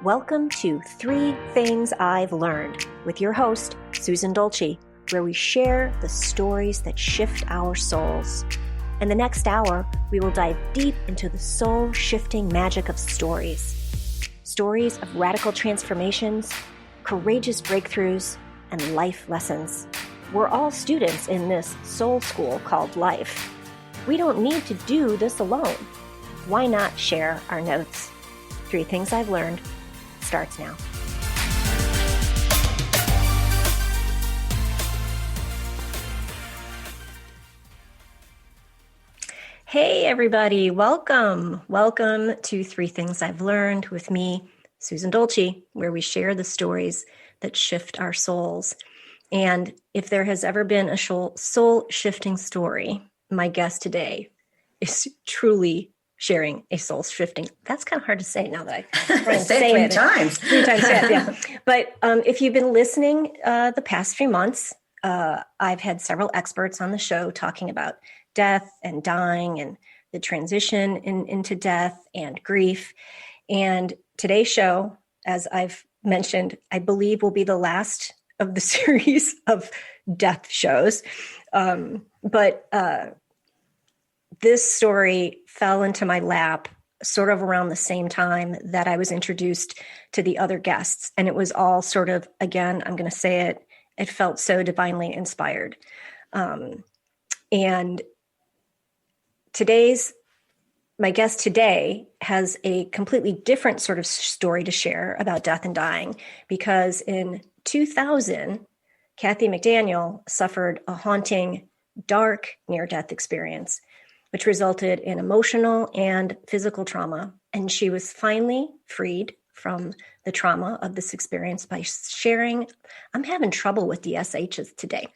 Welcome to 3 Things I've Learned with your host, Susan Dolce, where we share the stories that shift our souls. In the next hour, we will dive deep into the soul-shifting magic of stories. Stories of radical transformations, courageous breakthroughs, and life lessons. We're all students in this soul school called life. We don't need to do this alone. Why not share our notes? 3 Things I've Learned starts now. Hey everybody, welcome. Welcome to 3 Things I've Learned with me, Susan Dolce, where we share the stories that shift our souls. And if there has ever been a soul-shifting story, my guest today is truly sharing a soul-shifting. That's kind of hard to say now that I say it 3 times. 3 times, yeah. But if you've been listening the past few months, I've had several experts on the show talking about death and dying and the transition into death and grief. And today's show, as I've mentioned, I believe will be the last of the series of death shows. But this story fell into my lap sort of around the same time that I was introduced to the other guests. And it was all sort of, again, I'm going to say it, it felt so divinely inspired. And my guest today has a completely different sort of story to share about death and dying, because in 2000, Kathy McDaniel suffered a haunting, dark near-death experience, which resulted in emotional and physical trauma. And she was finally freed from the trauma of this experience by sharing, I'm having trouble with the SHs today,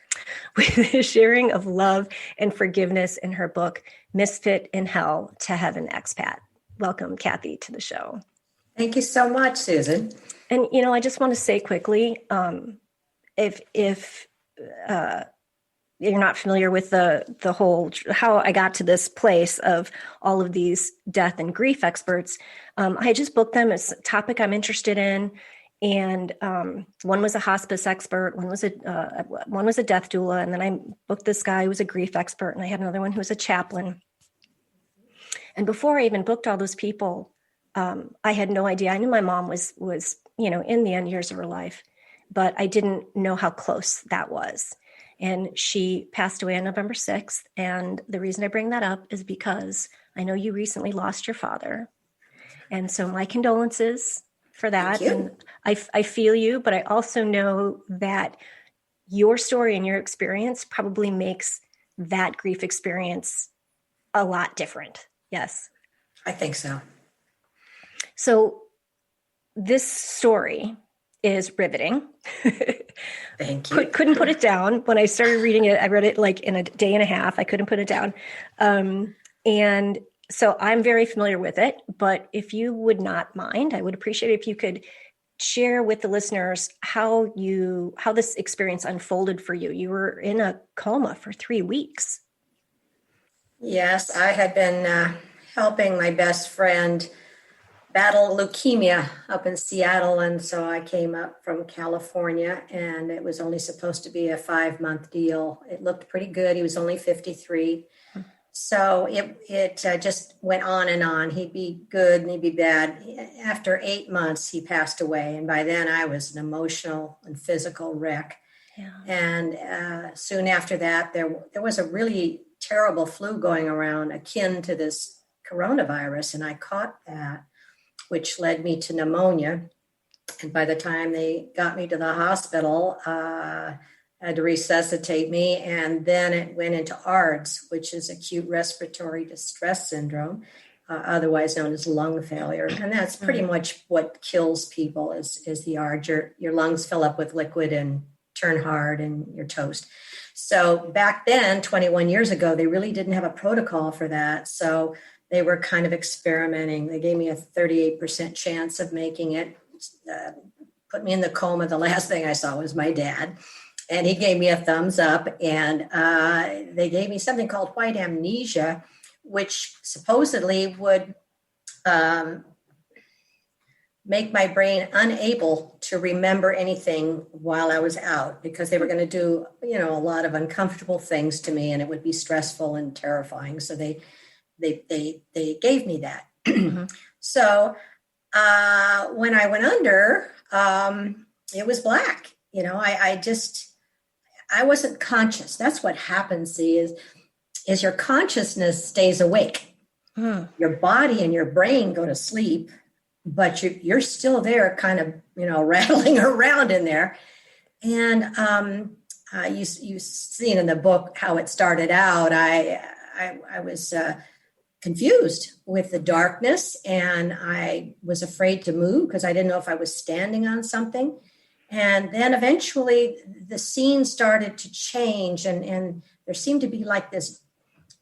with the sharing of love and forgiveness in her book, Misfit in Hell to Heaven Expat. Welcome, Kathy, to the show. Thank you so much, Susan. And, I just want to say quickly, if you're not familiar with the whole, how I got to this place of all of these death and grief experts, I just booked them as a topic I'm interested in. And one was a hospice expert, one was a death doula. And then I booked this guy who was a grief expert. And I had another one who was a chaplain. And before I even booked all those people, I had no idea. I knew my mom was, in the end years of her life, but I didn't know how close that was. And she passed away on November 6th. And the reason I bring that up is because I know you recently lost your father. And so my condolences for that. And I feel you, but I also know that your story and your experience probably makes that grief experience a lot different. Yes. I think so. So this story is riveting. Thank you. Couldn't put it down. When I started reading it, I read it like in a day and a half. I couldn't put it down. And so I'm very familiar with it, but if you would not mind, I would appreciate it if you could share with the listeners how this experience unfolded for you. You were in a coma for 3 weeks. Yes, I had been helping my best friend battle leukemia up in Seattle. And so I came up from California, and it was only supposed to be a 5-month deal. It looked pretty good. He was only 53. So it just went on and on. He'd be good and he'd be bad. After 8 months, he passed away. And by then I was an emotional and physical wreck. Yeah. And soon after that, there was a really terrible flu going around akin to this coronavirus. And I caught that, which led me to pneumonia. And by the time they got me to the hospital, had to resuscitate me. And then it went into ARDS, which is acute respiratory distress syndrome, otherwise known as lung failure. And that's pretty much what kills people is the ARDS. Your lungs fill up with liquid and turn hard and you're toast. So back then, 21 years ago, they really didn't have a protocol for that. So they were kind of experimenting. They gave me a 38% chance of making it, put me in the coma. The last thing I saw was my dad. And he gave me a thumbs up, and they gave me something called white amnesia, which supposedly would make my brain unable to remember anything while I was out, because they were going to do, a lot of uncomfortable things to me, and it would be stressful and terrifying. So they gave me that. Mm-hmm. So when I went under, it was black. I wasn't conscious. That's what happens. See, is your consciousness stays awake. Your body and your brain go to sleep, but you're still there, kind of, rattling around in there. And you've seen in the book how it started out. I was confused with the darkness, and I was afraid to move because I didn't know if I was standing on something. And then eventually the scene started to change, and there seemed to be like this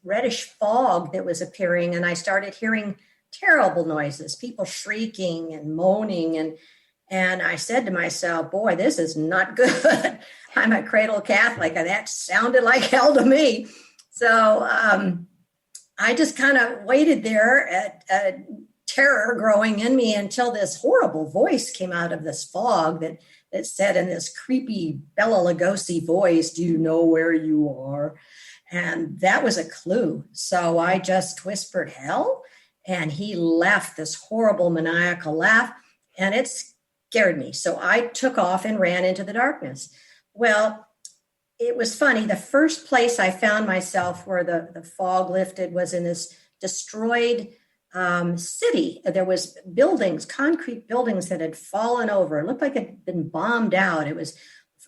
reddish fog that was appearing, and I started hearing terrible noises, people shrieking and moaning, and I said to myself, boy, this is not good. I'm a cradle Catholic, and that sounded like hell to me. So I just kind of waited there at terror growing in me until this horrible voice came out of this fog that said in this creepy Bela Lugosi voice, "Do you know where you are?" And that was a clue. So I just whispered, "Hell?" And he laughed this horrible maniacal laugh, and it scared me. So I took off and ran into the darkness. Well, it was funny. The first place I found myself where the fog lifted was in this destroyed city. There was buildings, concrete buildings that had fallen over. It looked like it had been bombed out. It was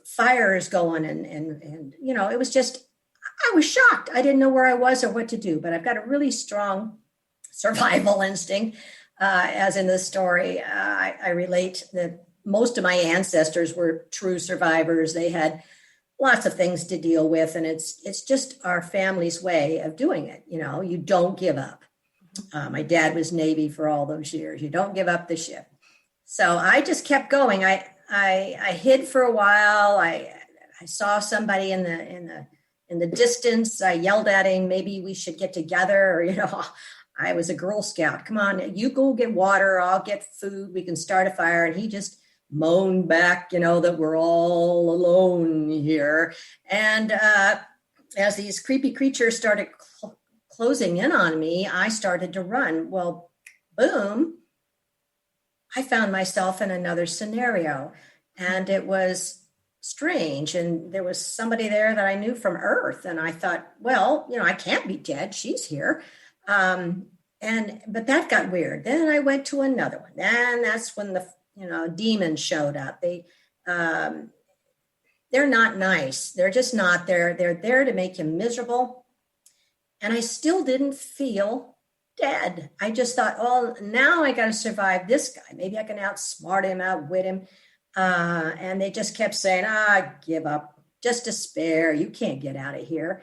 fires going, and it was just, I was shocked. I didn't know where I was or what to do, but I've got a really strong survival instinct. As in the story, I relate that most of my ancestors were true survivors. They had lots of things to deal with, and it's just our family's way of doing it. You don't give up. My dad was Navy for all those years. You don't give up the ship. So I just kept going. I hid for a while. I saw somebody in the distance. I yelled at him, maybe we should get together, or I was a Girl Scout. Come on, you go get water, I'll get food, we can start a fire. And he just moaned back, that we're all alone here. And as these creepy creatures started closing in on me, I started to run. Well, boom, I found myself in another scenario, and it was strange. And there was somebody there that I knew from Earth. And I thought, well, I can't be dead. She's here. But that got weird. Then I went to another one. And that's when the, demons showed up. They're not nice. They're just not there. They're there to make you miserable. And I still didn't feel dead. I just thought, oh, now I got to survive this guy. Maybe I can outsmart him, outwit him. And they just kept saying, give up, just despair. You can't get out of here.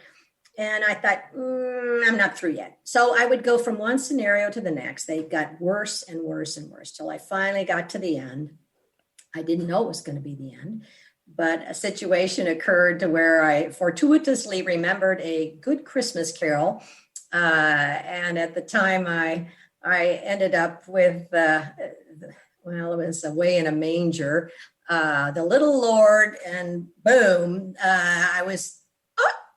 And I thought, I'm not through yet. So I would go from one scenario to the next. They got worse and worse and worse till I finally got to the end. I didn't know it was going to be the end, but a situation occurred to where I fortuitously remembered a good Christmas carol. And at the time I ended up with, it was Away in a Manger, the little Lord, and boom,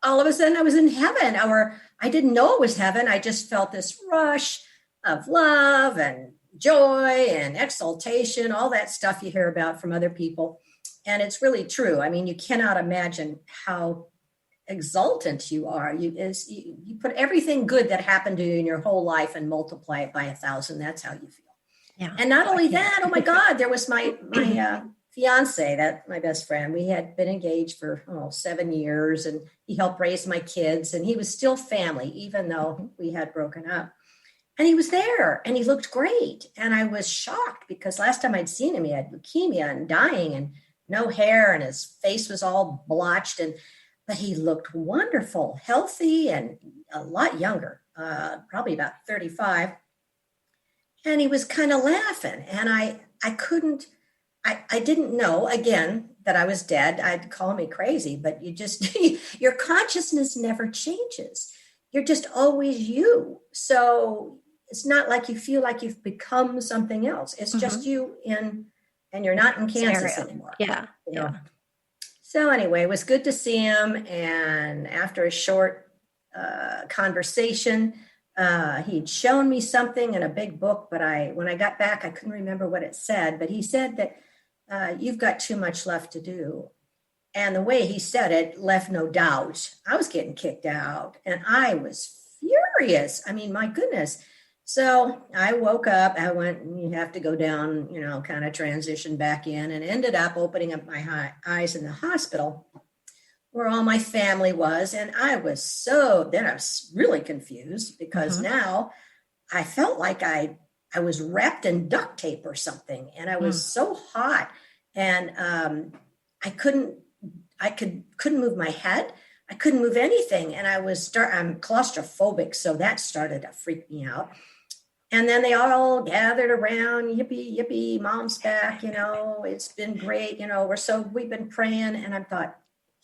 all of a sudden I was in heaven, or I didn't know it was heaven. I just felt this rush of love and joy and exaltation, all that stuff you hear about from other people. And it's really true. I mean, you cannot imagine how exultant you are. You put everything good that happened to you in your whole life and multiply it by 1,000. That's how you feel. Yeah. And not only that, oh my God, there was my fiance, that my best friend. We had been engaged for 7 years, and he helped raise my kids, and he was still family, even though we had broken up. And he was there, and he looked great. And I was shocked because last time I'd seen him, he had leukemia and dying and no hair, and his face was all blotched, but he looked wonderful, healthy, and a lot younger, probably about 35. And he was kind of laughing, and I didn't know, again, that I was dead. I'd call me crazy, but your consciousness never changes. You're just always you. So it's not like you feel like you've become something else. It's just you and you're not in Kansas anymore. Yeah. You know? So anyway, it was good to see him. And after a short conversation, he'd shown me something in a big book, but when I got back, I couldn't remember what it said, but he said that you've got too much left to do. And the way he said it left no doubt. I was getting kicked out and I was furious. I mean, my goodness. So I woke up, I went, you have to go down, kind of transition back in, and ended up opening up my eyes in the hospital where all my family was. And I was really confused because now I felt like I was wrapped in duct tape or something. And I was so hot, and I couldn't move my head. I couldn't move anything. And I'm claustrophobic. So that started to freak me out. And then they all gathered around, yippee, yippee, mom's back, it's been great. We've been praying. And I thought,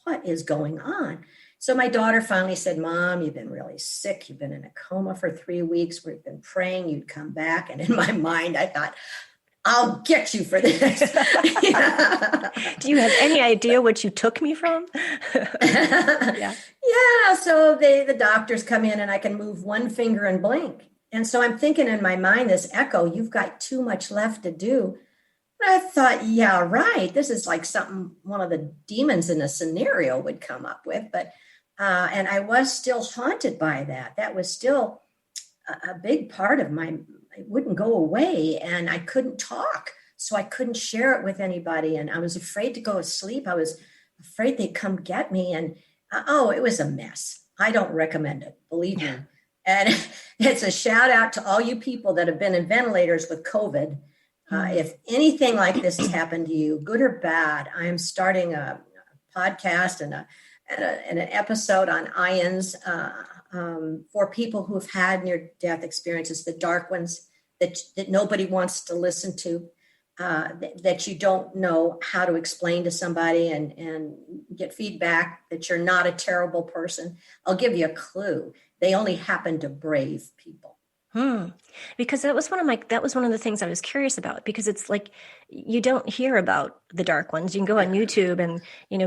what is going on? So my daughter finally said, Mom, you've been really sick. You've been in a coma for 3 weeks. We've been praying you'd come back. And in my mind, I thought, I'll get you for this. Do you have any idea what you took me from? Yeah. So the doctors come in and I can move one finger and blink. And so I'm thinking in my mind, this echo, you've got too much left to do. And I thought, yeah, right. This is like something one of the demons in a scenario would come up with. But, and I was still haunted by that. That was still a big part of it wouldn't go away. And I couldn't talk. So I couldn't share it with anybody. And I was afraid to go to sleep. I was afraid they'd come get me. And it was a mess. I don't recommend it. Believe me. And it's a shout out to all you people that have been in ventilators with COVID. If anything like this has happened to you, good or bad, I am starting a podcast and an episode on ions for people who've had near-death experiences, the dark ones that nobody wants to listen to, that you don't know how to explain to somebody and get feedback that you're not a terrible person. I'll give you a clue. They only happen to brave people. Because that was one of the things I was curious about, because it's like, you don't hear about the dark ones. You can go on YouTube and,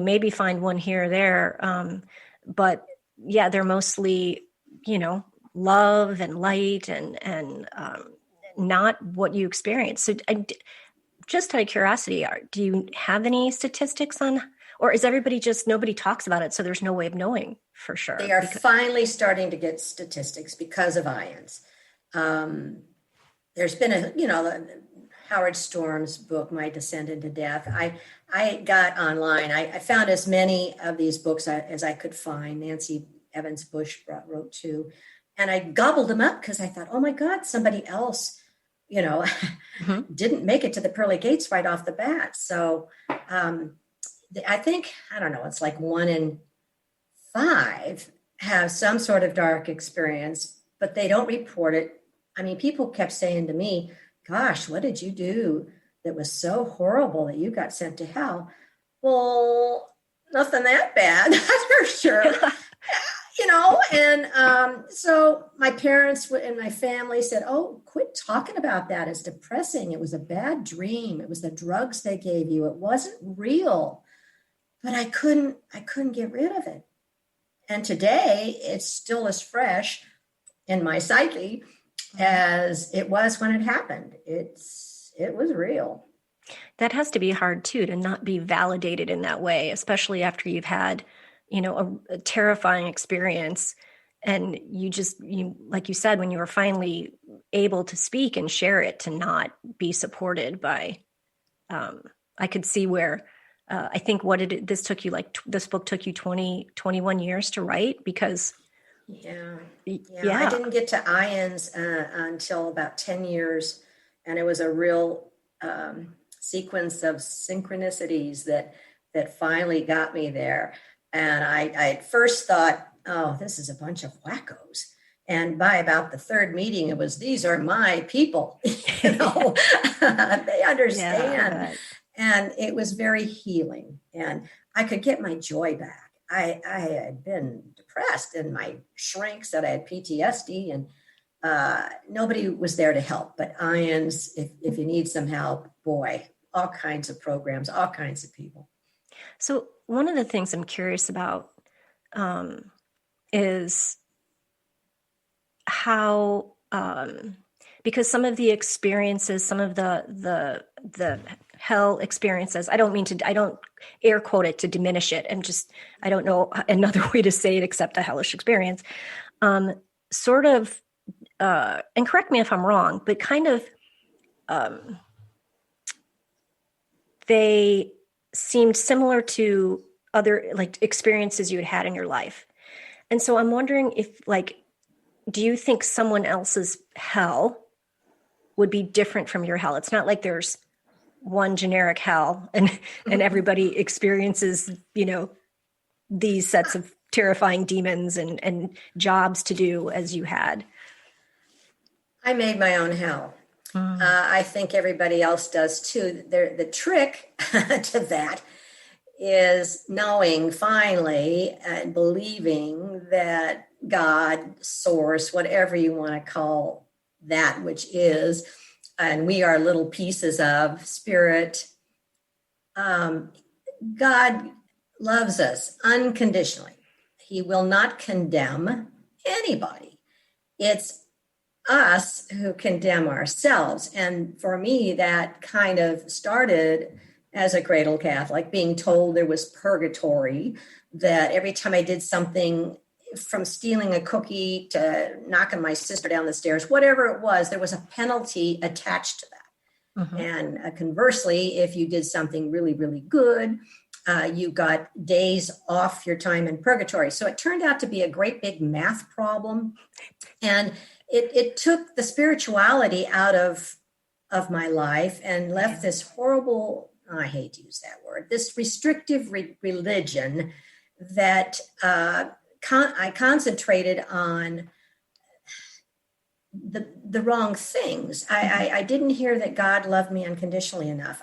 maybe find one here or there. But yeah, they're mostly, love and light and not what you experience. So just out of curiosity, do you have any statistics on, or is everybody nobody talks about it, so there's no way of knowing for sure? They are finally starting to get statistics because of ions. There's been Howard Storm's book, My Descent into Death. I got online. I found as many of these books as I could find. Nancy Evans Bush wrote 2. And I gobbled them up because I thought, oh my God, somebody else, didn't make it to the pearly gates right off the bat. So I think, I don't know, it's like 1 in 5 have some sort of dark experience, but they don't report it. I mean, people kept saying to me, gosh, what did you do that was so horrible that you got sent to hell? Well, nothing that bad, that's for sure. So my parents and my family said, oh, quit talking about that. It's depressing. It was a bad dream. It was the drugs they gave you. It wasn't real. But I couldn't get rid of it. And today it's still as fresh in my psyche as it was when it happened. It was real. That has to be hard too, to not be validated in that way, especially after you've had, a terrifying experience. And you like you said, when you were finally able to speak and share it, to not be supported by, I could see where, I think this book took you 21 years to write, because yeah. I didn't get to ions until about 10 years. And it was a real sequence of synchronicities that finally got me there. And I at first thought, oh, this is a bunch of wackos. And by about the 3rd meeting, it was, these are my people, they understand. Yeah. And it was very healing, and I could get my joy back. I had been depressed, and my shrink said I had PTSD, and nobody was there to help. But IONS, if you need some help, boy, all kinds of programs, all kinds of people. So one of the things I'm curious about is how, because some of the experiences, some of the hell experiences, I don't air quote it to diminish it. I don't know another way to say it except a hellish experience. Sort of, and correct me if I'm wrong, but kind of, they seemed similar to other like experiences you had in your life. And so I'm wondering if do you think someone else's hell would be different from your hell? It's not like there's one generic hell and everybody experiences, these sets of terrifying demons and jobs to do as you had. I made my own hell. I think everybody else does too. The trick to that is knowing finally and believing that God, source, whatever you want to call that, which is, and we are little pieces of spirit. God loves us unconditionally. He will not condemn anybody. It's us who condemn ourselves. And for me, that kind of started as a cradle Catholic, being told there was purgatory, that every time I did something, from stealing a cookie to knocking my sister down the stairs, whatever it was, there was a penalty attached to that. Mm-hmm. And conversely, if you did something really, really good, you got days off your time in purgatory. So it turned out to be a great big math problem. And it took the spirituality out of my life and left this horrible, I hate to use that word, this restrictive religion that I concentrated on the wrong things. I didn't hear that God loved me unconditionally enough.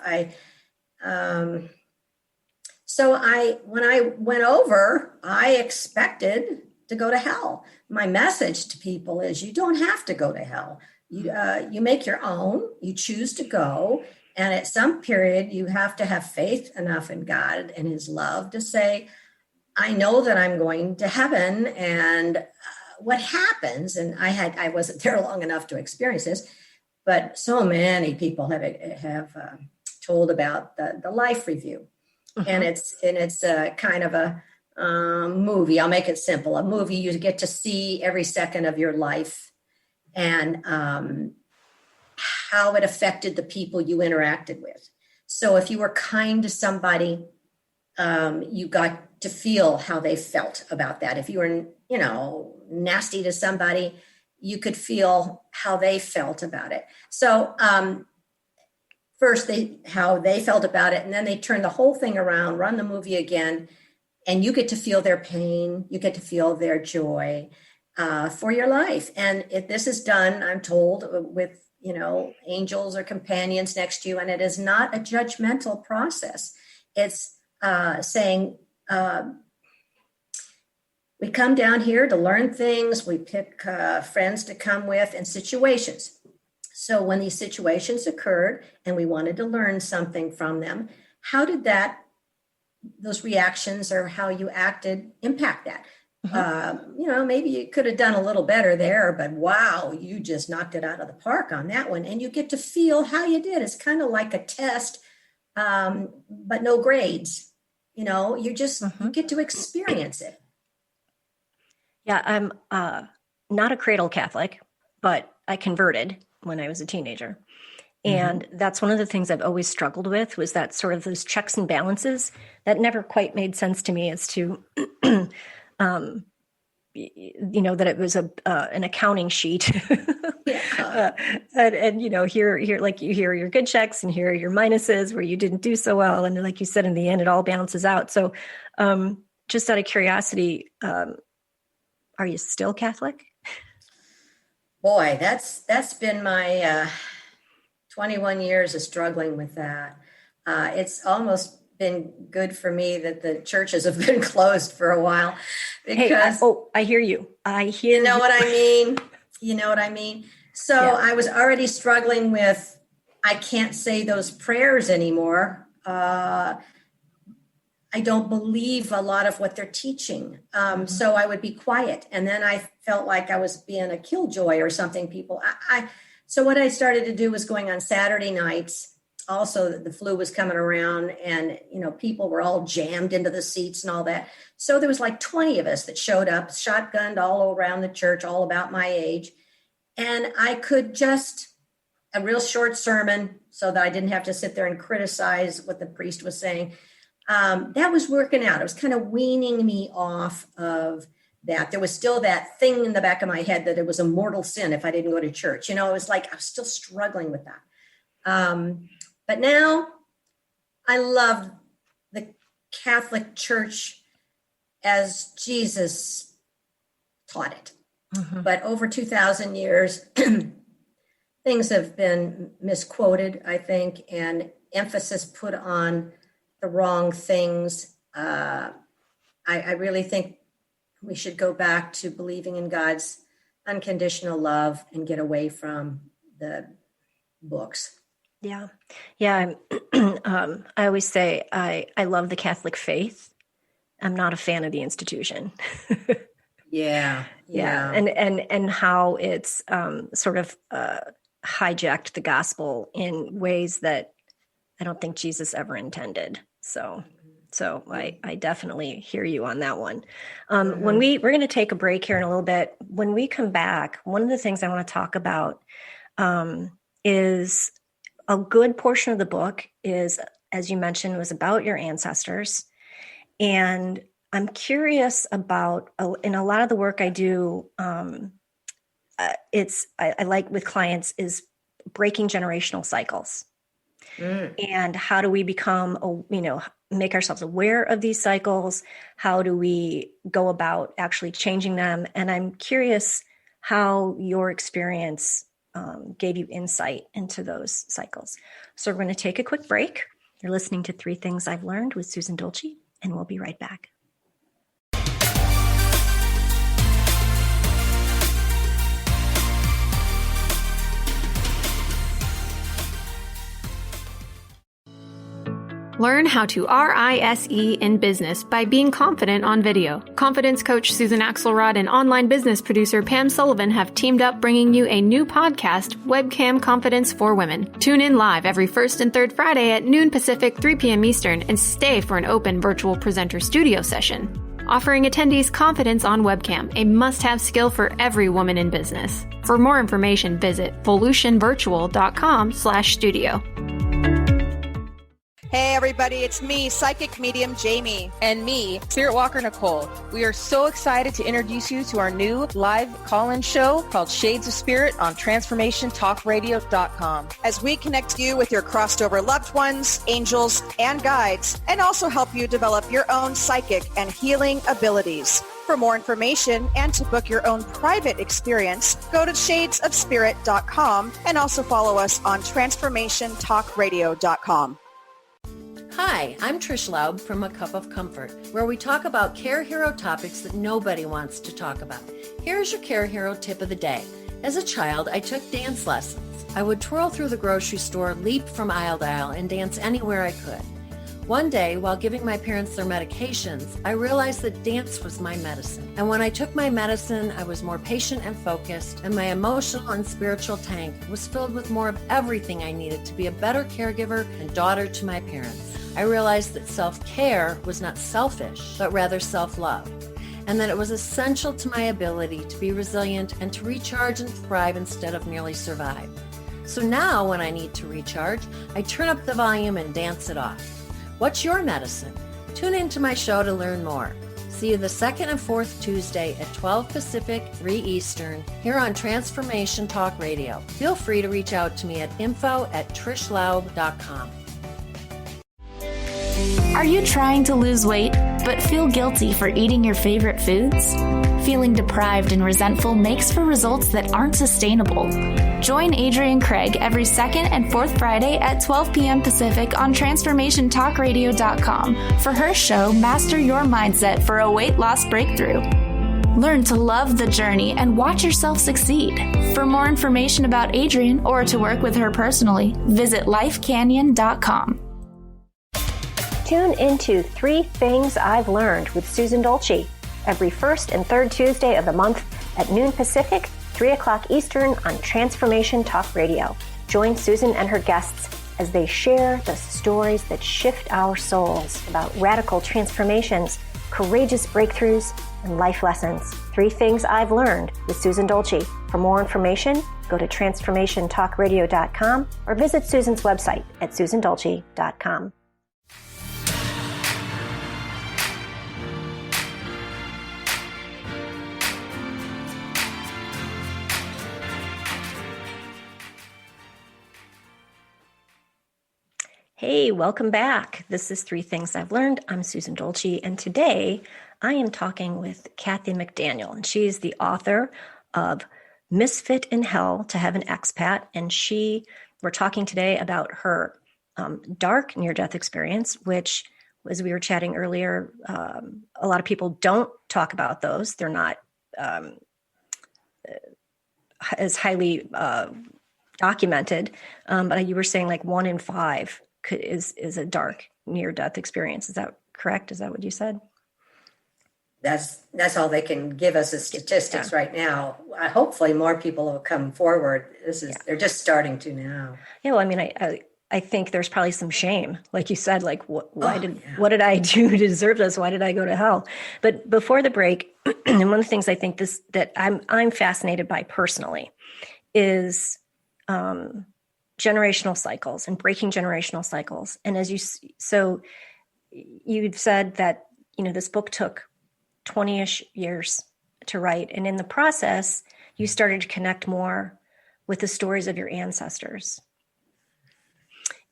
So when I went over, I expected to go to hell. My message to people is you don't have to go to hell. You make your own, you choose to go. And at some period, you have to have faith enough in God and his love to say, I know that I'm going to heaven. And what happens, and I wasn't there long enough to experience this, but so many people have told about the life review. Mm-hmm. And it's a kind of a movie. I'll make it simple. A movie you get to see every second of your life and how it affected the people you interacted with. So if you were kind to somebody, you got to feel how they felt about that. If you were, nasty to somebody, you could feel how they felt about it. So first, how they felt about it, and then they turn the whole thing around, run the movie again, and you get to feel their pain. You get to feel their joy for your life. And if this is done, I'm told, with angels or companions next to you, and it is not a judgmental process. It's saying, we come down here to learn things. We pick friends to come with and situations. So when these situations occurred and we wanted to learn something from them, how did those reactions or how you acted impact that? Mm-hmm. Maybe you could have done a little better there, but wow, you just knocked it out of the park on that one. And you get to feel how you did. It's kind of like a test, but no grades. You just you get to experience it. Yeah, I'm not a cradle Catholic, but I converted when I was a teenager. And that's one of the things I've always struggled with, was that sort of those checks and balances that never quite made sense to me as to, that it was an accounting sheet. And here, like here are your good checks and here are your minuses where you didn't do so well. And like you said, in the end, it all balances out. So just out of curiosity, are you still Catholic? Boy, that's been my 21 years of struggling with that. It's almost been good for me that the churches have been closed for a while, because I hear you. I hear you know what I mean? You know what I mean? So Yeah. I was already struggling with, I can't say those prayers anymore. I don't believe a lot of what they're teaching. So I would be quiet. And then I felt like I was being a killjoy or something. So what I started to do was going on Saturday nights. Also, the flu was coming around and, people were all jammed into the seats and all that. So there was like 20 of us that showed up, shotgunned all around the church, all about my age. And I could just, a real short sermon so that I didn't have to sit there and criticize what the priest was saying. That was working out. It was kind of weaning me off of that. There was still that thing in the back of my head that it was a mortal sin if I didn't go to church. It was like I was still struggling with that. But now I love the Catholic Church as Jesus taught it. Mm-hmm. But over 2,000 years, things have been misquoted, I think, and emphasis put on the wrong things. I really think we should go back to believing in God's unconditional love and get away from the books. Yeah. Yeah. I always say I love the Catholic faith. I'm not a fan of the institution. Yeah. And how it's sort of hijacked the gospel in ways that I don't think Jesus ever intended. So I definitely hear you on that one. When we're going to take a break here in a little bit. When we come back, one of the things I want to talk about is a good portion of the book is, as you mentioned, was about your ancestors. And I'm curious about, in a lot of the work I do, I like with clients is breaking generational cycles. And how do we become, make ourselves aware of these cycles? How do we go about actually changing them? And I'm curious how your experience gave you insight into those cycles. So we're going to take a quick break. You're listening to 3 Things I've Learned with Susan Dolce, and we'll be right back. Learn how to RISE in business by being confident on video. Confidence coach Susan Axelrod and online business producer Pam Sullivan have teamed up bringing you a new podcast, Webcam Confidence for Women. Tune in live every first and third Friday at noon Pacific, 3 p.m. Eastern, and stay for an open virtual presenter studio session. Offering attendees confidence on webcam, a must-have skill for every woman in business. For more information, visit volutionvirtual.com/studio. Hey everybody, it's me, psychic medium Jamie. And me, Spirit Walker Nicole. We are so excited to introduce you to our new live call-in show called Shades of Spirit on transformationtalkradio.com. As we connect you with your crossed over loved ones, angels, and guides, and also help you develop your own psychic and healing abilities. For more information and to book your own private experience, go to shadesofspirit.com and also follow us on transformationtalkradio.com. Hi, I'm Trish Laub from A Cup of Comfort, where we talk about Care Hero topics that nobody wants to talk about. Here's your Care Hero tip of the day. As a child, I took dance lessons. I would twirl through the grocery store, leap from aisle to aisle, and dance anywhere I could. One day, while giving my parents their medications, I realized that dance was my medicine. And when I took my medicine, I was more patient and focused, and my emotional and spiritual tank was filled with more of everything I needed to be a better caregiver and daughter to my parents. I realized that self-care was not selfish, but rather self-love, and that it was essential to my ability to be resilient and to recharge and thrive instead of merely survive. So now when I need to recharge, I turn up the volume and dance it off. What's your medicine? Tune into my show to learn more. See you the second and fourth Tuesday at 12 Pacific, 3 Eastern, here on Transformation Talk Radio. Feel free to reach out to me at info@trishlaub.com. Are you trying to lose weight, but feel guilty for eating your favorite foods? Feeling deprived and resentful makes for results that aren't sustainable. Join Adrienne Craig every second and fourth Friday at 12 p.m. Pacific on TransformationTalkRadio.com for her show, Master Your Mindset for a Weight Loss Breakthrough. Learn to love the journey and watch yourself succeed. For more information about Adrienne or to work with her personally, visit lifecanyon.com. Tune into 3 Things I've Learned with Susan Dolce every first and third Tuesday of the month at noon Pacific, 3 o'clock Eastern on Transformation Talk Radio. Join Susan and her guests as they share the stories that shift our souls about radical transformations, courageous breakthroughs, and life lessons. 3 Things I've Learned with Susan Dolce. For more information, go to transformationtalkradio.com or visit Susan's website at susandolce.com. Hey, welcome back. This is 3 Things I've Learned. I'm Susan Dolce, and today I am talking with Kathy McDaniel, and she's the author of Misfit in Hell to Have an Expat, and we're talking today about her dark near-death experience, which, as we were chatting earlier, a lot of people don't talk about those. They're not as highly documented, but you were saying like 1 in 5 is a dark near-death experience. Is that correct? Is that what you said? That's all they can give us as statistics right now. Hopefully more people will come forward. They're just starting to now. Yeah, well, I mean, I think there's probably some shame, like you said, like what did I do to deserve this? Why did I go to hell? But before the break, and one of the things I think that I'm fascinated by personally is generational cycles and breaking generational cycles. And you've said that, this book took 20-ish years to write. And in the process, you started to connect more with the stories of your ancestors.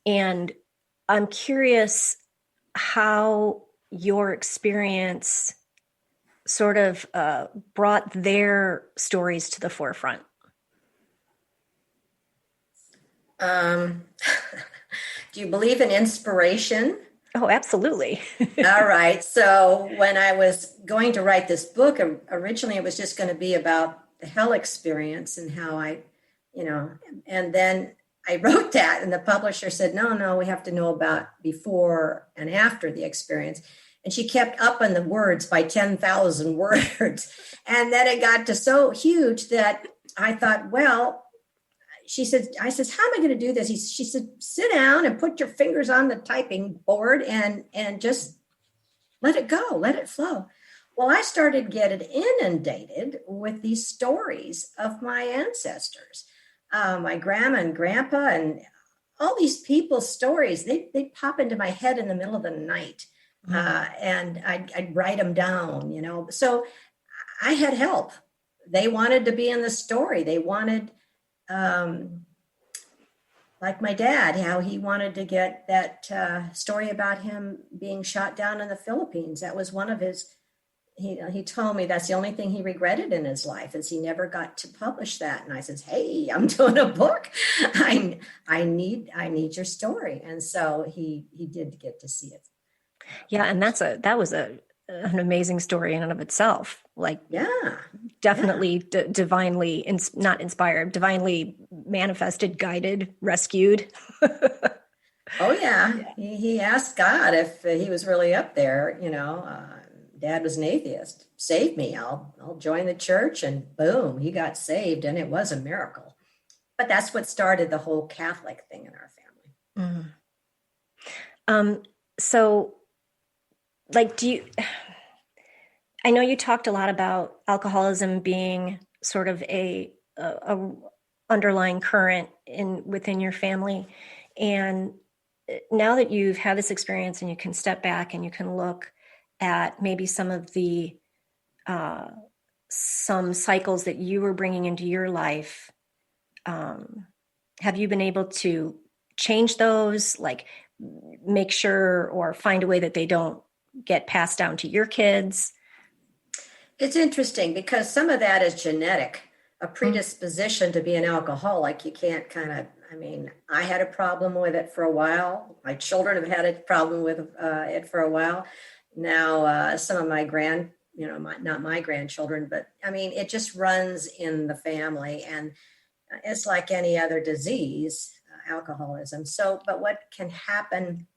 And I'm curious how your experience sort of brought their stories to the forefront. Do you believe in inspiration? Oh, absolutely. All right. So when I was going to write this book, originally it was just going to be about the hell experience and how and then I wrote that and the publisher said, no, we have to know about before and after the experience. And she kept upping the words by 10,000 words. And then it got to so huge that I thought, well, I says, how am I going to do this? She said, sit down and put your fingers on the typing board and just let it go, let it flow. Well, I started getting inundated with these stories of my ancestors, my grandma and grandpa, and all these people's stories. They pop into my head in the middle of the night, and I'd write them down, So I had help. They wanted to be in the story. They wanted... like my dad, how he wanted to get that story about him being shot down in the Philippines. That was one of his, he told me that's the only thing he regretted in his life is he never got to publish that. And I says, hey, I'm doing a book. I need your story. And so he did get to see it. Yeah. And that was an amazing story in and of itself. Like, definitely divinely, not inspired, divinely manifested, guided, rescued. Oh yeah. He asked God if he was really up there, Dad was an atheist. Save me. I'll join the church, and boom, he got saved, and it was a miracle. But that's what started the whole Catholic thing in our family. So like, I know you talked a lot about alcoholism being sort of a underlying current within your family. And now that you've had this experience and you can step back and you can look at maybe some of the some cycles that you were bringing into your life, have you been able to change those, like make sure or find a way that they don't get passed down to your kids? It's interesting because some of that is genetic, a predisposition to be an alcoholic. You can't I had a problem with it for a while. My children have had a problem with it for a while. Now, some of my not my grandchildren, but I mean, it just runs in the family, and it's like any other disease, alcoholism. So, but what can happen,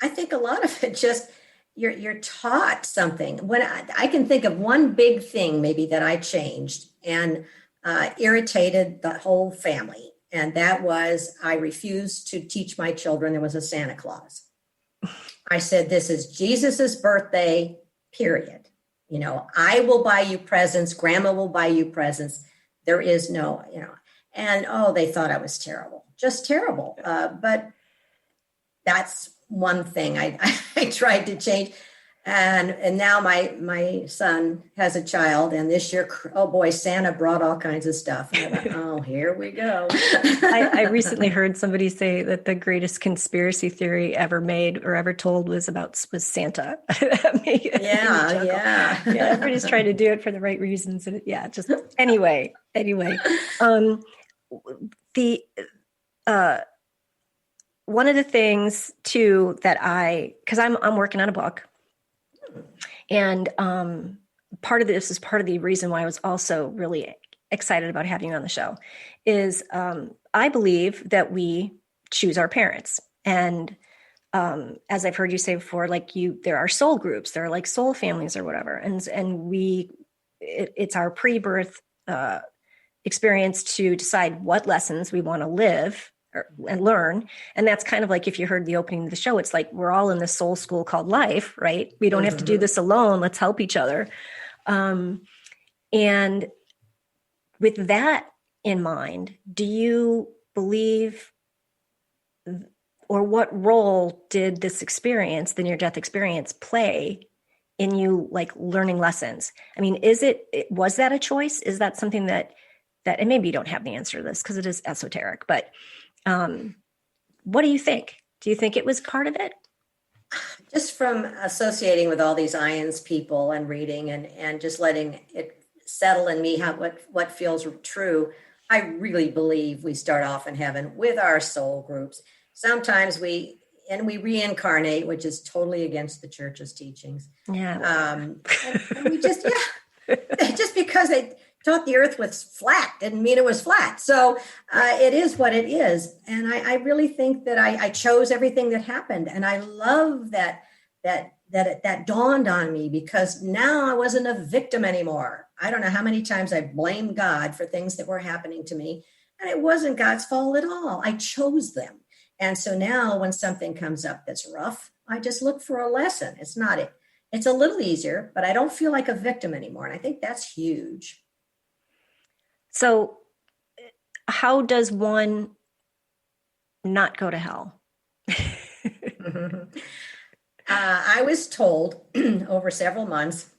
I think a lot of it just, you're taught something. When I can think of one big thing maybe that I changed and irritated the whole family. And that was, I refused to teach my children there was a Santa Claus. I said, this is Jesus's birthday, period. I will buy you presents. Grandma will buy you presents. There is no, and they thought I was terrible, just terrible. But that's one thing I tried to change. And now my son has a child, and this year, oh boy, Santa brought all kinds of stuff. And I thought, oh, here we go. I recently heard somebody say that the greatest conspiracy theory ever made or ever told was Santa. Yeah. Everybody's trying to do it for the right reasons. And just anyway. The one of the things too that because I'm working on a book. And part of this is part of the reason why I was also really excited about having you on the show is I believe that we choose our parents. And as I've heard you say before, there are soul groups, there are like soul families or whatever. And it's our pre-birth experience to decide what lessons we want to live and learn. And that's kind of like, if you heard the opening of the show, it's like, we're all in this soul school called life, right? We don't have to do this alone. Let's help each other. And with that in mind, do you believe, or what role did this experience, the near-death experience, play in you, learning lessons? I mean, was that a choice? Is that something that, and maybe you don't have the answer to this because it is esoteric, but what do you think? Do you think it was part of it? Just from associating with all these IANS people and reading and just letting it settle in me what feels true, I really believe we start off in heaven with our soul groups. Sometimes we reincarnate, which is totally against the church's teachings. Yeah. And we just because they thought the earth was flat didn't mean it was flat. So it is what it is. And I really think that I chose everything that happened. And I love that dawned on me, because now I wasn't a victim anymore. I don't know how many times I blamed God for things that were happening to me. And it wasn't God's fault at all. I chose them. And so now when something comes up that's rough, I just look for a lesson. It's a little easier, but I don't feel like a victim anymore. And I think that's huge. So how does one not go to hell? I was told over several months,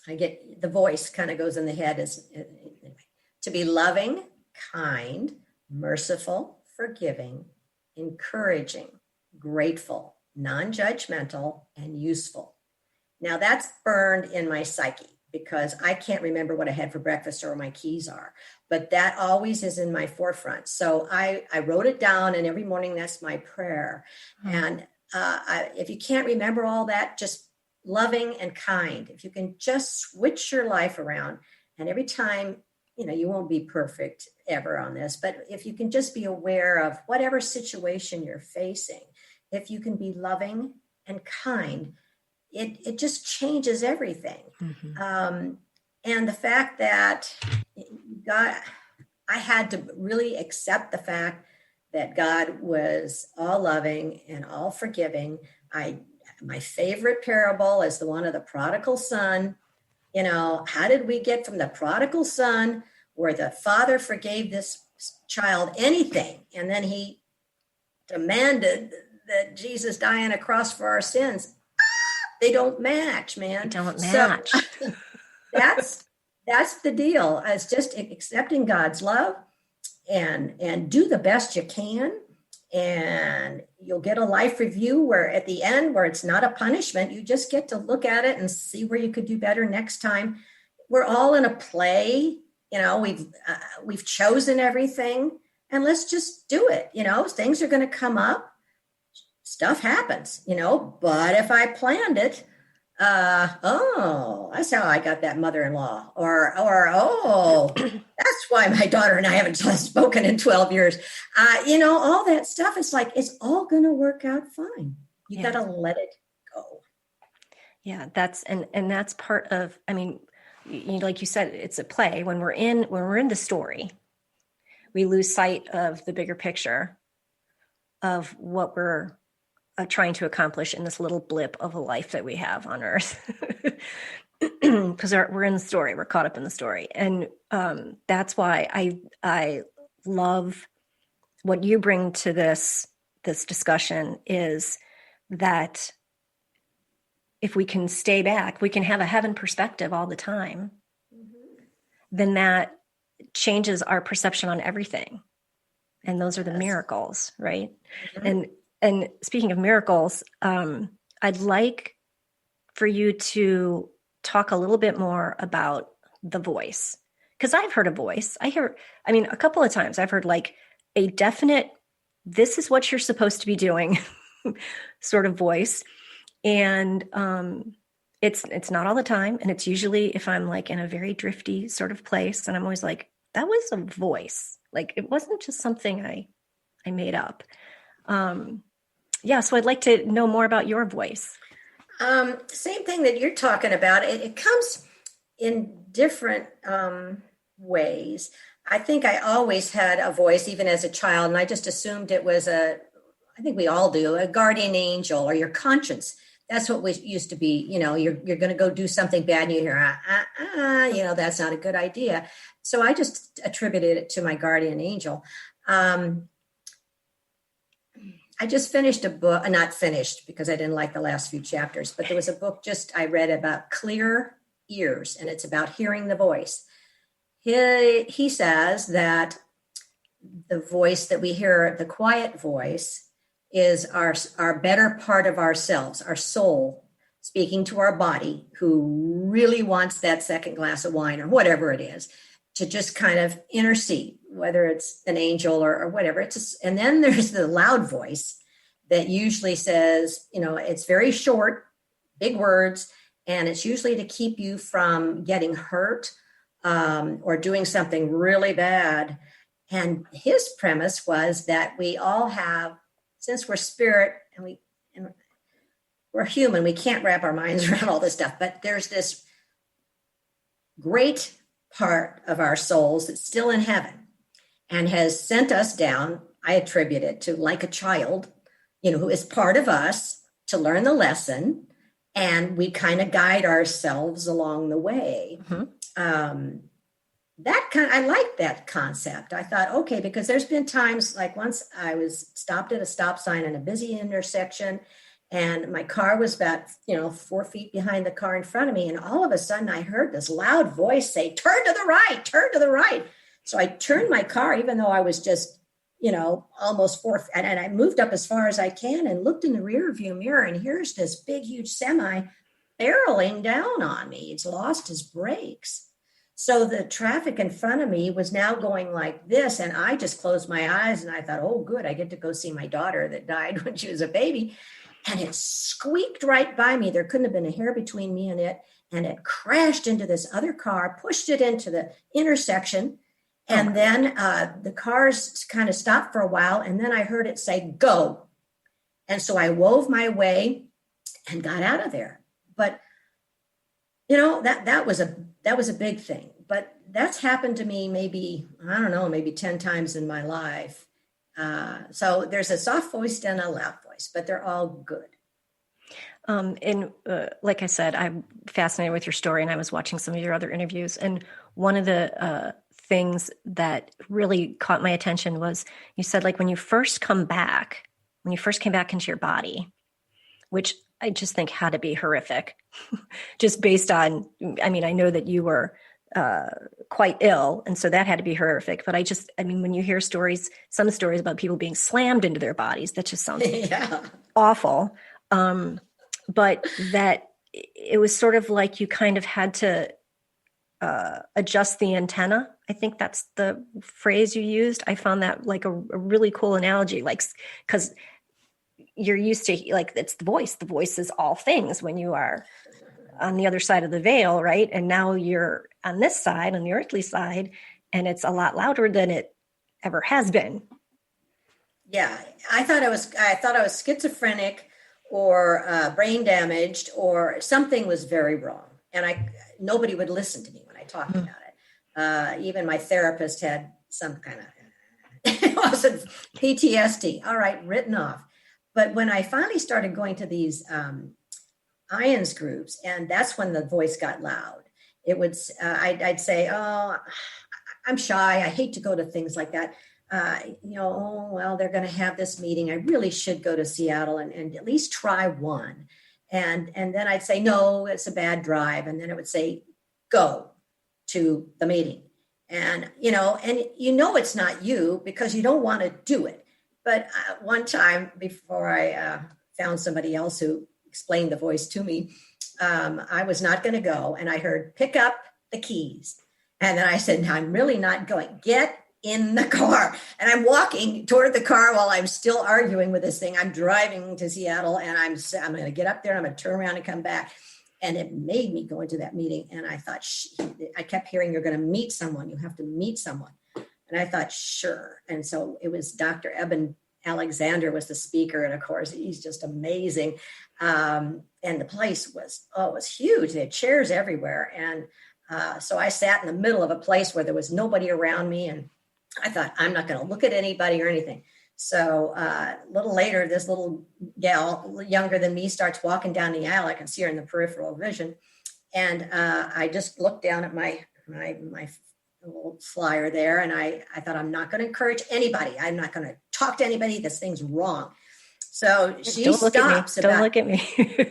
the voice kind of goes in the head to be loving, kind, merciful, forgiving, encouraging, grateful, non-judgmental, and useful. Now that's burned in my psyche, because I can't remember what I had for breakfast or where my keys are, but that always is in my forefront. So I wrote it down, and every morning that's my prayer. And if you can't remember all that, just loving and kind. If you can just switch your life around, and every time, you won't be perfect ever on this, but if you can just be aware of whatever situation you're facing, if you can be loving and kind, it just changes everything. Mm-hmm. And the fact that I had to really accept the fact that God was all loving and all forgiving. My favorite parable is the one of the prodigal son. How did we get from the prodigal son, where the father forgave this child anything, and then he demanded that Jesus die on a cross for our sins? They don't match, man. They don't match. So, that's the deal. It's just accepting God's love and do the best you can. And you'll get a life review where at the end, where it's not a punishment, you just get to look at it and see where you could do better next time. We're all in a play. We've chosen everything, and let's just do it. Things are going to come up. Stuff happens, but if I planned it, Oh, that's how I got that mother-in-law. Oh, that's why my daughter and I haven't spoken in 12 years. All that stuff is like, it's all going to work out fine. You got to let it go. Yeah, and that's part of, I mean, like you said, it's a play. When we're in the story, we lose sight of the bigger picture of what we're trying to accomplish in this little blip of a life that we have on Earth. Because we're in the story, we're caught up in the story. And that's why I love what you bring to this discussion, is that if we can stay back, we can have a heaven perspective all the time, then that changes our perception on everything. And those are the miracles, right? And speaking of miracles, I'd like for you to talk a little bit more about the voice. Because I've heard a voice. A couple of times I've heard like a definite, this is what you're supposed to be doing sort of voice. And it's not all the time. And it's usually if I'm like in a very drifty sort of place, and I'm always like, that was a voice. Like, it wasn't just something I made up. So I'd like to know more about your voice. Same thing that you're talking about. It comes in different ways. I think I always had a voice, even as a child, and I just assumed it was I think we all do, a guardian angel or your conscience. That's what we used to be. You're going to go do something bad and you hear, that's not a good idea. So I just attributed it to my guardian angel. I just finished a book, not finished because I didn't like the last few chapters, but there was a book I read about clear ears, and it's about hearing the voice. He says that the voice that we hear, the quiet voice, is our better part of ourselves, our soul, speaking to our body, who really wants that second glass of wine or whatever it is, to just kind of intercede, whether it's an angel or whatever. And then there's the loud voice that usually says, it's very short, big words, and it's usually to keep you from getting hurt or doing something really bad. And his premise was that we all have, since we're spirit and we're human, we can't wrap our minds around all this stuff, but there's this great part of our souls that's still in heaven and has sent us down. I attribute it to like a child, who is part of us to learn the lesson, and we kind of guide ourselves along the way. Mm-hmm. I like that concept. I thought, okay, because there's been times, like once I was stopped at a stop sign in a busy intersection, and my car was about, 4 feet behind the car in front of me. And all of a sudden I heard this loud voice say, turn to the right, turn to the right. So I turned my car, even though I was just, almost 4 and I moved up as far as I can and looked in the rear view mirror, and here's this big, huge semi barreling down on me. It's lost his brakes. So the traffic in front of me was now going like this. And I just closed my eyes and I thought, oh, good, I get to go see my daughter that died when she was a baby. And it squeaked right by me. There couldn't have been a hair between me and it. And it crashed into this other car, pushed it into the intersection. And then the cars kind of stopped for a while. And then I heard it say, go. And so I wove my way and got out of there. But, that was a big thing. But that's happened to me maybe 10 times in my life. So there's a soft voice and a loud voice, but they're all good. And like I said, I'm fascinated with your story, and I was watching some of your other interviews. And one of the things that really caught my attention was you said, like, when you first came back into your body, which I just think had to be horrific, just based on, I know that you were quite ill, and so that had to be horrific. But when you hear some stories about people being slammed into their bodies, that just sounds awful. But that it was sort of like you kind of had to adjust the antenna. I think that's the phrase you used. I found that like a really cool analogy, like, because you're used to, like, it's the voice. The voice is all things when you are on the other side of the veil, right? And now you're on this side, on the earthly side, and it's a lot louder than it ever has been. Yeah, I thought I was schizophrenic or brain damaged or something was very wrong. And nobody would listen to me when I talked about it. Even my therapist had some kind of it wasn't PTSD. All right, written off. But when I finally started going to these IANS groups, and that's when the voice got loud. It would I'd say, "Oh, I'm shy. I hate to go to things like that. Oh, well, they're going to have this meeting. I really should go to Seattle and at least try one." And then I'd say, "No, it's a bad drive." And then it would say, "Go to the meeting." And it's not you because you don't want to do it. But one time before I found somebody else who explained the voice to me, I was not going to go. And I heard, "Pick up the keys." And then I said, "No, I'm really not going. Get in the car." And I'm walking toward the car while I'm still arguing with this thing. I'm driving to Seattle and I'm going to get up there. I'm going to turn around and come back. And it made me go into that meeting. And I thought, I kept hearing, "You're going to meet someone. You have to meet someone." And I thought, sure. And so it was Dr. Eben Alexander was the speaker. And of course, he's just amazing. And the place was huge. They had chairs everywhere. And so I sat in the middle of a place where there was nobody around me. And I thought, I'm not going to look at anybody or anything. So a little later, this little gal, younger than me, starts walking down the aisle. I can see her in the peripheral vision. And I just looked down at my little flyer there. And I thought, I'm not going to encourage anybody. I'm not going to talk to anybody. This thing's wrong. So she stops. Don't look at me.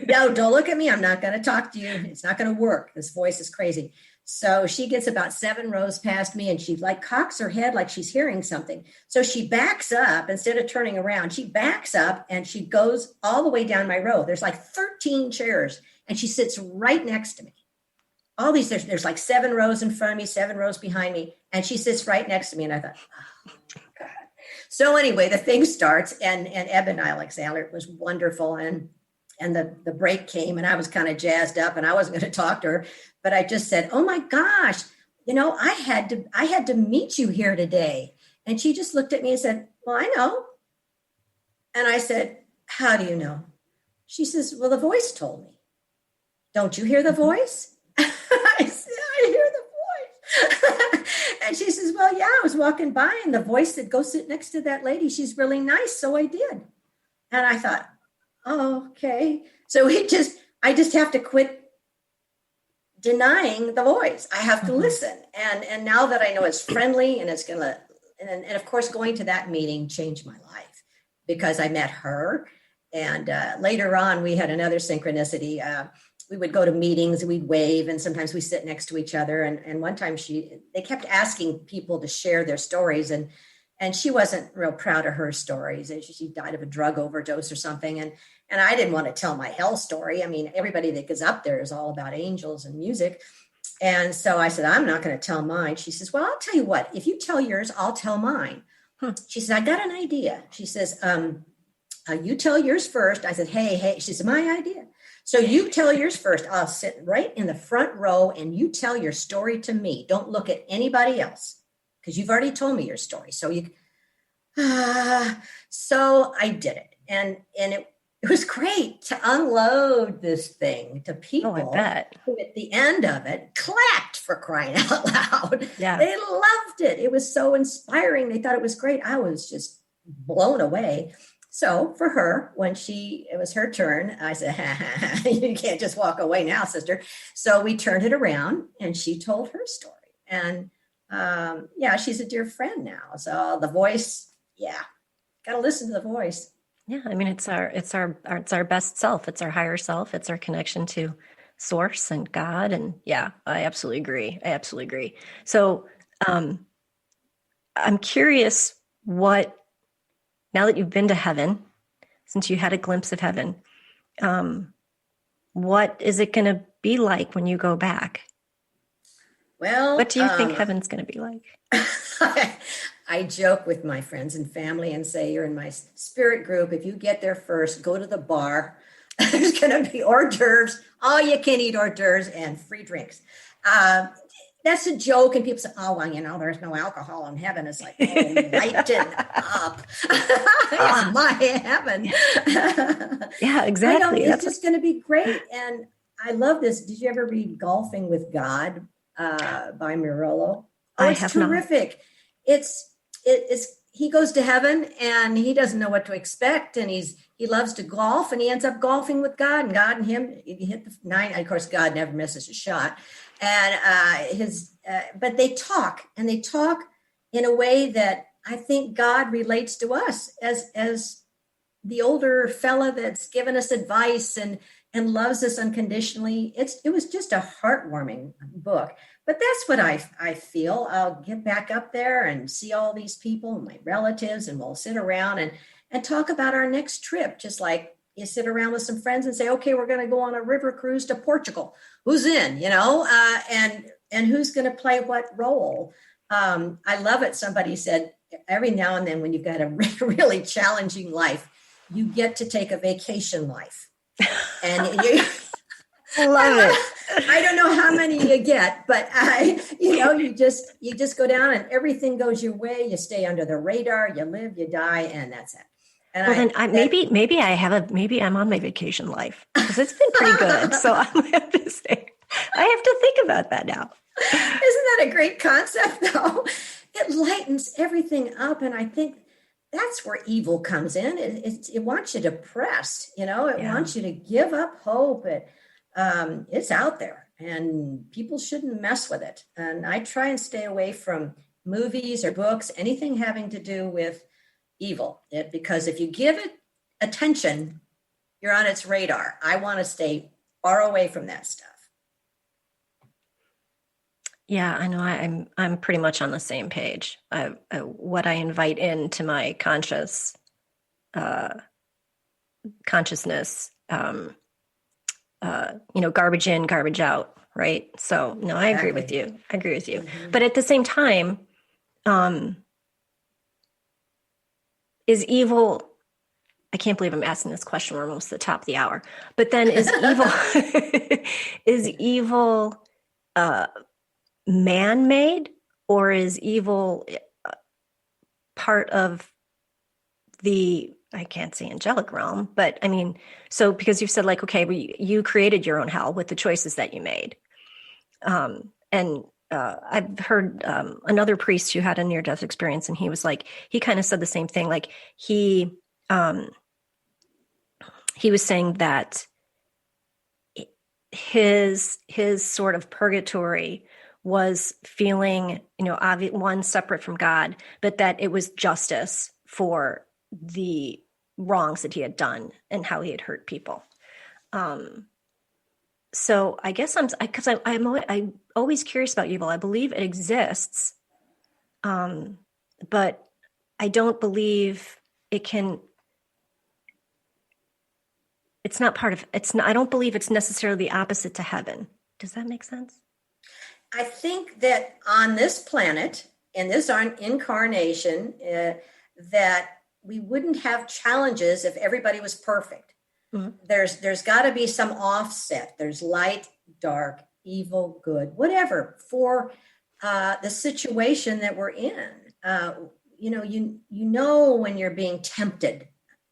No, don't look at me. I'm not going to talk to you. It's not going to work. This voice is crazy. So she gets about 7 rows past me and she cocks her head like she's hearing something. So she backs up instead of turning around. She backs up and she goes all the way down my row. There's 13 chairs and she sits right next to me. All these, there's 7 rows in front of me, 7 rows behind me. And she sits right next to me. And I thought, oh, God. So anyway, the thing starts and Eben Alexander was wonderful. And the break came and I was kind of jazzed up and I wasn't going to talk to her, but I just said, "Oh my gosh, I had to meet you here today." And she just looked at me and said, "Well, I know." And I said, "How do you know?" She says, "Well, the voice told me." "Don't you hear the voice?" I said, "I hear the voice." And she says, "Well, yeah, I was walking by and the voice said, go sit next to that lady. She's really nice. So I did." And I thought, oh, okay. So I just have to quit denying the voice. I have to listen. And now that I know it's friendly and it's going to, and of course, going to that meeting changed my life because I met her. And later on, we had another synchronicity. We would go to meetings, we'd wave, and sometimes we sit next to each other. And one time they kept asking people to share their stories. And she wasn't real proud of her stories. She died of a drug overdose or something. And I didn't want to tell my hell story. I mean, everybody that goes up there is all about angels and music. And so I said, I'm not going to tell mine. She says, "Well, I'll tell you what, if you tell yours, I'll tell mine." She says, "I got an idea." She says, "You tell yours first." I said, hey. She said, "My idea. So you tell yours first. I'll sit right in the front row and you tell your story to me. Don't look at anybody else because you've already told me your story." So so I did it. And it was great to unload this thing to people who at the end of it clapped, for crying out loud. Yeah. They loved it. It was so inspiring. They thought it was great. I was just blown away. So for her, when it was her turn, I said, "You can't just walk away now, sister." So we turned it around and she told her story. And she's a dear friend now. So the voice, got to listen to the voice. Yeah, I mean, it's our best self. It's our higher self. It's our connection to source and God. And yeah, I absolutely agree. So I'm curious now that you've been to heaven, since you had a glimpse of heaven, what is it going to be like when you go back? Well, what do you think heaven's going to be like? I joke with my friends and family and say, "You're in my spirit group. If you get there first, go to the bar There's going to be hors d'oeuvres, all you can eat hors d'oeuvres and free drinks. That's a joke. And people say, oh, well, there's no alcohol in heaven. It's like, oh, lighten up. It's my heaven. Yeah, exactly. It's just going to be great. And I love this. Did you ever read Golfing with God by Murillo? Oh, it's terrific. It's he goes to heaven and he doesn't know what to expect. And he loves to golf and he ends up golfing with God, and God and him, he hit the 9. Of course, God never misses a shot. And but they talk in a way that I think God relates to us as the older fella that's given us advice and loves us unconditionally. It was just a heartwarming book. But that's what I feel. I'll get back up there and see all these people, my relatives, and we'll sit around and talk about our next trip, just like you sit around with some friends and say, okay, we're going to go on a river cruise to Portugal. Who's in, and who's going to play what role? I love it. Somebody said every now and then when you've got a really challenging life, you get to take a vacation life. And I love it. I don't know how many you get, but you just go down and everything goes your way. You stay under the radar, you live, you die, and that's it. And maybe I'm on my vacation life because it's been pretty good. So I have to say, I have to think about that now. Isn't that a great concept though? It lightens everything up. And I think that's where evil comes in. It wants you depressed, it wants you to give up hope. It's out there and people shouldn't mess with it. And I try and stay away from movies or books, anything having to do with evil, because if you give it attention, you're on its radar. I want to stay far away from that stuff. Yeah, I know. I'm pretty much on the same page. What I invite into my consciousness, garbage in, garbage out, right? So no, I agree with you. Mm-hmm. But at the same time, is evil, I can't believe I'm asking this question. We're almost at the top of the hour. But then is evil man-made, or is evil part of the, I can't say angelic realm, but I mean, so because you've said like, okay, you created your own hell with the choices that you made. I've heard another priest who had a near-death experience, and he was like, he kind of said the same thing. Like he was saying that his sort of purgatory was feeling, one, separate from God, but that it was justice for the wrongs that he had done and how he had hurt people. So I guess I'm always curious about evil. I believe it exists, but I don't believe it can. It's not part of. It's not. I don't believe it's necessarily the opposite to heaven. Does that make sense? I think that on this planet, in this incarnation, that we wouldn't have challenges if everybody was perfect. Mm-hmm. There's got to be some offset. There's light, dark, evil, good, whatever for the situation that we're in. When you're being tempted,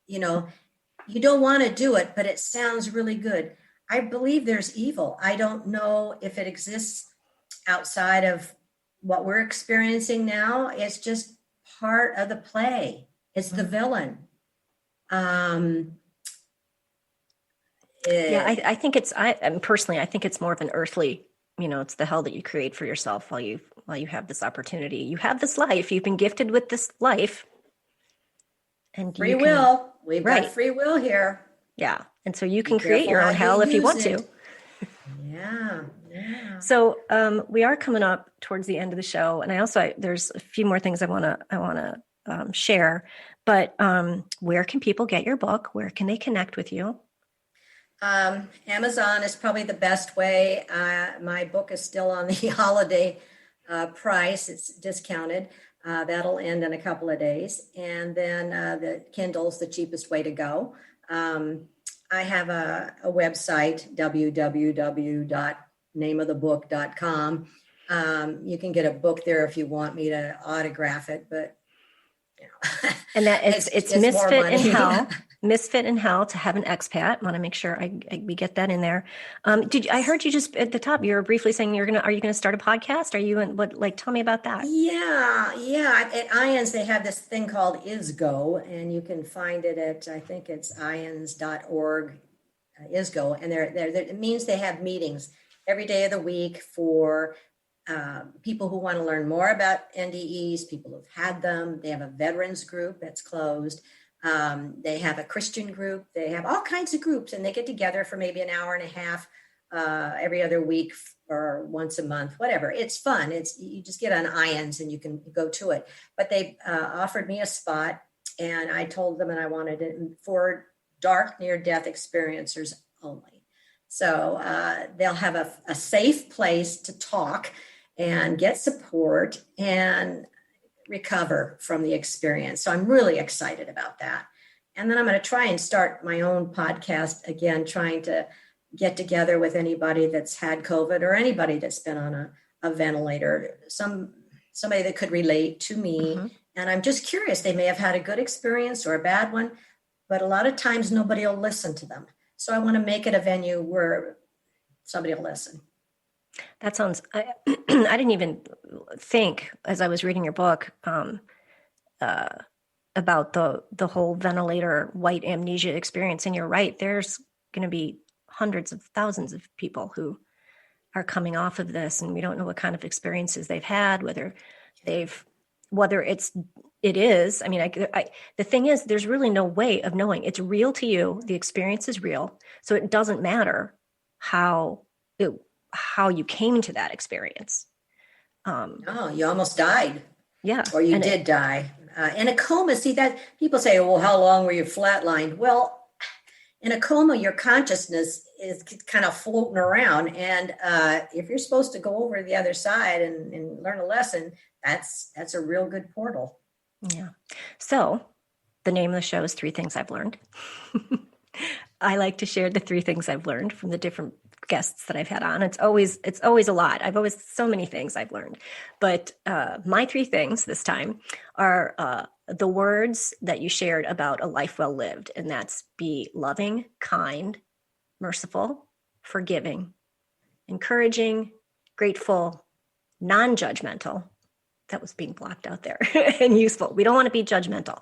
you don't want to do it, but it sounds really good. I believe there's evil. I don't know if it exists outside of what we're experiencing now. It's just part of the play. It's the villain. I think it's. Personally, I think it's more of an earthly. It's the hell that you create for yourself while you have this opportunity. You have this life. You've been gifted with this life, and free will. We've got free will here. Yeah, and so you can create your own hell if you want to. Yeah. So we are coming up towards the end of the show, and there's a few more things I want to share. But where can people get your book? Where can they connect with you? Amazon is probably the best way. My book is still on the holiday price. It's discounted. That'll end in a couple of days. And then the Kindle's the cheapest way to go. I have a website, www.nameofthebook.com. You can get a book there if you want me to autograph it, but and that it's Misfit in Hell. Misfit in Hell to Have an Expat. I want to make sure we get that in there. I heard you just at the top, you were briefly saying are you going to start a podcast? Are you tell me about that? Yeah. At IANS, they have this thing called ISGO, and you can find it at, I think it's ians.org, ISGO. And it means they have meetings every day of the week for people who want to learn more about NDEs, people who've had them. They have a veterans group that's closed. They have a Christian group. They have all kinds of groups, and they get together for maybe an hour and a half every other week or once a month, whatever. It's fun. You just get on IANS and you can go to it. But they offered me a spot, and I told them, and I wanted it for dark near-death experiencers only. So they'll have a safe place to talk and get support and recover from the experience. So I'm really excited about that. And then I'm going to try and start my own podcast again, trying to get together with anybody that's had COVID or anybody that's been on a ventilator, somebody that could relate to me. Mm-hmm. And I'm just curious, they may have had a good experience or a bad one, but a lot of times nobody will listen to them. So I want to make it a venue where somebody will listen. That sounds, I didn't even think as I was reading your book about the whole ventilator white amnesia experience. And you're right, there's going to be hundreds of thousands of people who are coming off of this, and we don't know what kind of experiences they've had, whether it is. I mean, the thing is, there's really no way of knowing. It's real to you. The experience is real. So it doesn't matter how you came to that experience. You almost died. Yeah. Or you did die. In a coma, see that people say, well, how long were you flatlined? Well, in a coma, your consciousness is kind of floating around. And if you're supposed to go over to the other side and learn a lesson, that's a real good portal. Yeah. So the name of the show is 3 Things I've Learned. I like to share the 3 things I've learned from the different guests that I've had on. It's always a lot. So many things I've learned, but my 3 things this time are the words that you shared about a life well lived. And that's be loving, kind, merciful, forgiving, encouraging, grateful, non-judgmental. That was being blocked out there. And useful. We don't want to be judgmental.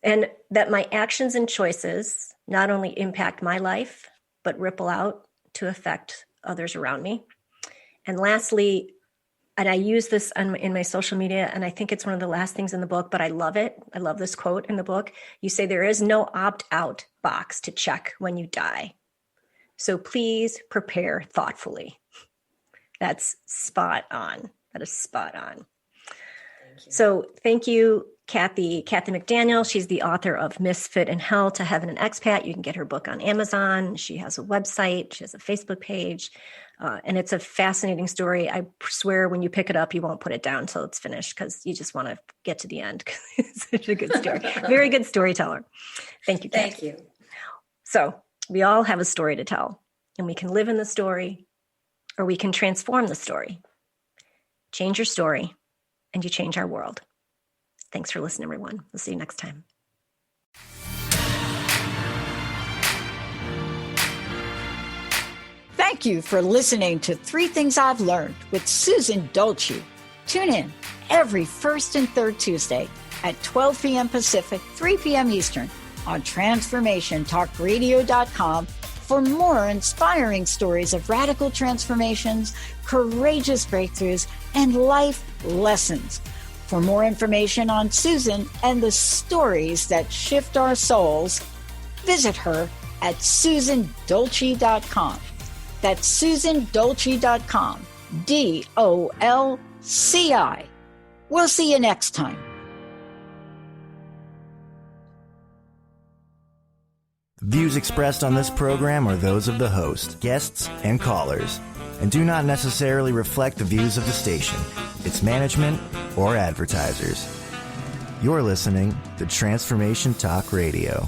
And that my actions and choices not only impact my life, but ripple out to affect others around me. And lastly, and I use this in my social media, and I think it's one of the last things in the book, but I love it. I love this quote in the book. You say there is no opt-out box to check when you die. So please prepare thoughtfully. That's spot on. That is spot on. So thank you, Kathy McDaniel. She's the author of Misfit in Hell to Have an Expat. You can get her book on Amazon. She has a website. She has a Facebook page. And it's a fascinating story. I swear when you pick it up, you won't put it down until it's finished because you just want to get to the end. It's such a good story. Very good storyteller. Thank you, Kathy. Thank you. So we all have a story to tell, and we can live in the story or we can transform the story. Change your story, and you change our world. Thanks for listening, everyone. We'll see you next time. Thank you for listening to 3 Things I've Learned with Susan Dolce. Tune in every first and third Tuesday at 12 p.m. Pacific, 3 p.m. Eastern on TransformationTalkRadio.com for more inspiring stories of radical transformations, courageous breakthroughs, and life lessons. For more information on Susan and the stories that shift our souls, visit her at SusanDolce.com. That's SusanDolce.com. DOLCI. We'll see you next time. Views expressed on this program are those of the host, guests, and callers, and do not necessarily reflect the views of the station, its management, or advertisers. You're listening to Transformation Talk Radio.